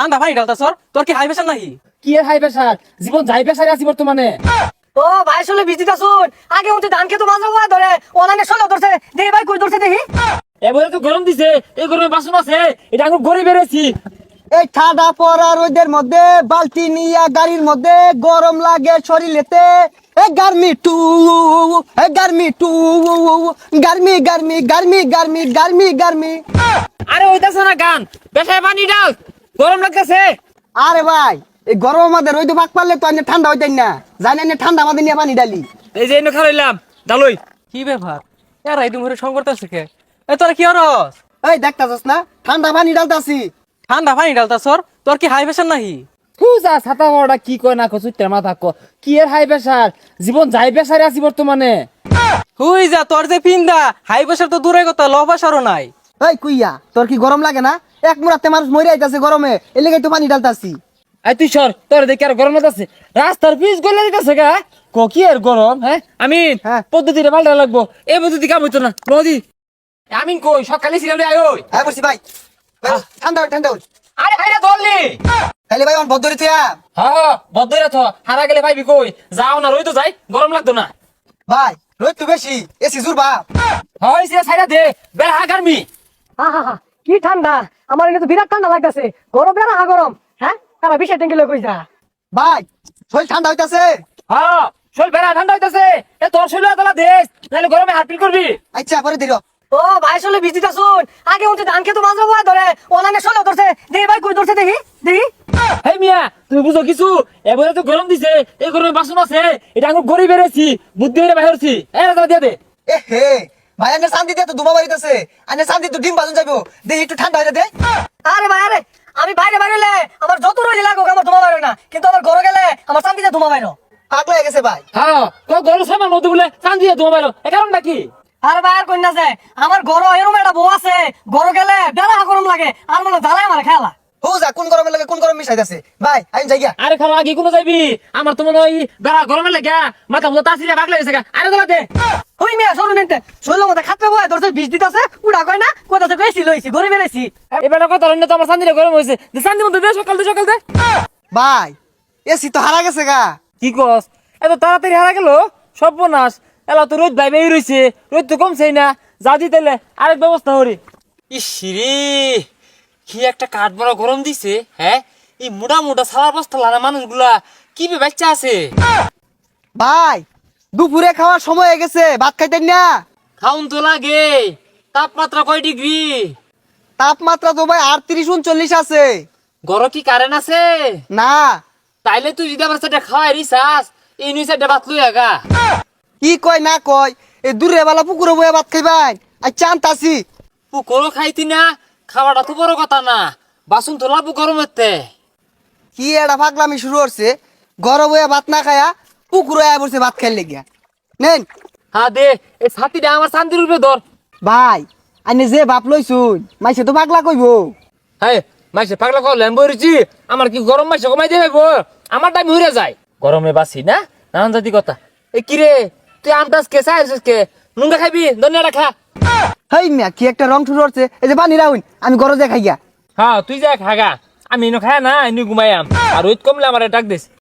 ঠান্ডা পানি ঢালতাছর, তোর কি হাই প্রেশার নাকি? কি এর হাই প্রেসার? জীবন যাই প্রেসারে আছি বর্তমানে। ও ভাই শুনলে বিজিটা শুন, আগে উঠে ধান খেতে মাঝে মাঝে ধরে অনানে ষোলো ধরছে, দেখি ভাই কই ধরছে দেখি। এবারে তো গরম দিছে, এই গরমে বাসন আছে, এটা আমি গড়ে বেড়েছি। এই ঠাডা পড়া রোদের মধ্যে বালতি নিয়া গাড়ির মধ্যে গরম লাগে শরীরেতে এ গার্মি টু গার্মি গার্মি গার্মি গার্মি গার্মি। আরে ওইটাছে না গান, বেশায় পানি ডাল, গরম লাগতেছে। আরে ভাই এই গরম আমাদের রোদ পাক পারলে তো আমি ঠান্ডা হইতেন না, জানি না ঠান্ডা আমাদের নিয়ে পানি ডালি। এই যে এনে খাইলাম ডালই। কি ব্যাপার এরা এই দুমরে সংকট আছে কে? এ তোর কি হরস? এই দেখতাছস না ঠান্ডা পানি ডালতাছি। ঠান্ডা পানি ঢালতাছর, তোর কি হাই প্রেশার নাকি? পূজা ছাতা বড়টা কি কয় না কচু তেমা থাকো, কি এর হাই প্রেসার? জীবন যাই প্রেসারে আছি বর্তমানে। হুই যা, তোর যে পিন্দা হাই প্রেশার তো দূরের কথা, লো প্রেশারও নাই। এই কুইয়া তোর কি গরম লাগে না? এক মুরাতে মানুষ মরে আইতাছে গরমে, এর লেগে তো পানি ডালতাছি। এই তুই সর, তোর দেখি আর গরম লাগতেছে, রাস্তার পিচ গলে দিতেছে গা। কি এর গরম? হ্যাঁ আমিন, হ্যাঁ। পদ্ধতিটা পাল্টা লাগবো, এই পদ্ধতি কাম হইতো না বৌদি। আমিন কই সকালে সিরিয়ালে আয় ওই। হ্যাঁ বলছি ভাই ঠান্ডা ঠান্ডা। আরে ভাইরা ধরলি। তাহলে ভাই আমার বদ্ধরি তুই হ্যাঁ বদ্ধই রাথ, হারা গেলে পাইবি কই? যাও না, রই তো যাই, গরম লাগতো না। ভাই রোদ তো বেশি, এসি জুর বাপ। হয় সে সাইডা দে, বেড়া হা গার্মি। হা কি ঠান্ডা, আমার এখানে তো বিরাট ঠান্ডা লাগতেছে, গরম বেড়া হা গরম। হ্যাঁ তারা বিশাল ট্যাঙ্কি লোক কই যা। ভাই শরীর ঠান্ডা হইতাছে। হ্যাঁ শরীর বেড়া ঠান্ডা হইতাছে, এ তোর শরীর তোলা দেশ, নাহলে গরমে হাত ফিল করবি। আচ্ছা পরে দিল। ও ভাই শুনলে বিজিটা শুন, আগে উঠে ধান খেতে মাঝে মাঝে ধরে অনানে ষোলো ধরছে, দেখি ভাই কই ধরছে দেখি দেখি। হেই মিয়া, তুমি বুঝো কিছু? এবারে তো গরম দিছে, এই গরমে বাসন আছে, এটা আমি গড়ি বেড়েছি, বুদ্ধি হয়ে বাহিরছি। এই রাজা দিয়ে দে। এ হে ভাই আনে শান্তি দিয়ে তো দুবা বাড়িতেছে, আনে শান্তি তো ডিম বাজন যাইবো, দে একটু ঠান্ডা হইলে দে। আরে ভাই আরে, আমি বাইরে বাইরে আমার যত রোজ লাগুক আমার ধোঁয়া বাইরে না, কিন্তু আমার ঘরে গেলে আমার শান্তিতে ধোঁয়া বাইর। পাগলা হয়ে গেছে ভাই। হ্যাঁ তো গরম সামান মতো বলে চান দিয়ে তোমার বাইলো, এ কারণটা কি? আরে ভাই আর কই না যে আমার ঘর এরকম একটা বউ আছে, ঘরে গেলে বেড়া গরম লাগে আর মনে জ্বালায় আমার খেলা। হো যা কোন গরমে লাগে কোন গরম মিশাইতাছে ভাই আমি যাই গিয়া। আরে খালো আগে কোনো যাইবি, আমার তো মনে হয় বেড়া গরমে লেগে মাথা মতো তাসিরে ভাগ লেগেছে গা। আরে দোলা দে। হই মিয়া সরু নিতে শৈল মধ্যে খাতে বয় ধরছে বিষ দিতেছে, উড়া কয় না কোথাতে কইছি লইছি ঘরে বেরেছি। এবার কথা হলো না তো, আমার শান্তিরে গরম হয়েছে, শান্তি মতো দে, সকাল দে। ভাই এসি তো হারা গেছে গা। কি কস? এত তাড়াতাড়ি হারা গেল, সর্বনাশ। এলা তো রোদ ভাই রইছে, রোদ তো কমছেই না, যা দি তাইলে আরেক ব্যবস্থা করি। ইসিরে কি একটা কাঠ বড় গরম দিছে। হ্যাঁ এই মোটা মোটা সারা বস্তা লানা মানুষগুলা কি বাচ্চা আছে। ভাই দুপুরে খাওয়ার সময় হয়ে গেছে, ভাত খাইতেন না? খাউন তো লাগে। তাপমাত্রা কয় ডিগ্রি? তাপমাত্রা তো ভাই 38-39 আছে। গরম কি কারেন্ট আছে? না তাইলে তুই যদি আমার সাথে খাওয়াই রিসাস, এই নিয়ে সাইডে ভাত লই আগা। কি কয় না কয়, এই দূরে বেলা পুকুরে বয়ে ভাত খাইবাই। আচ্ছা আনতাছি। পুকুরও খাইতি না, খাওয়াটা তো বড় কথা না, বাসন তো লাভু গরমেতে। কি এটা পাগলামি শুরু করছে, ঘরে বয়ে ভাত না খায়া পুকুরে আয়া বসে ভাত খাইলে গিয়া নেন। হ্যাঁ দে, এই ছাতিটা আমার শান্তির উপরে ধর। ভাই আইনে যে বাপ লইছুন মাইসে তো পাগলা কইব। হ্যাঁ মাইসে পাগলা কল বইছি, আমার কি গরম মাইসে কমাই দেবে? আমার টাইম হইরে যায়, গরমে বাসি না, নানান জাতি কথা। এ কি রে তুই আমটাস কে চাইছিস কে? নুঙ্গা খাইবি? ধনিয়াটা খা। হেই মিয়া কি একটা রং শুরু করছে, এই যে পানি রাউন আমি ঘরে যাই খাইয়া। হ্যাঁ তুই যা খাগা, আমি এনে খায় না, এনে ঘুমাইয়াম। আর ওই কমলে আমার ডাক দিস।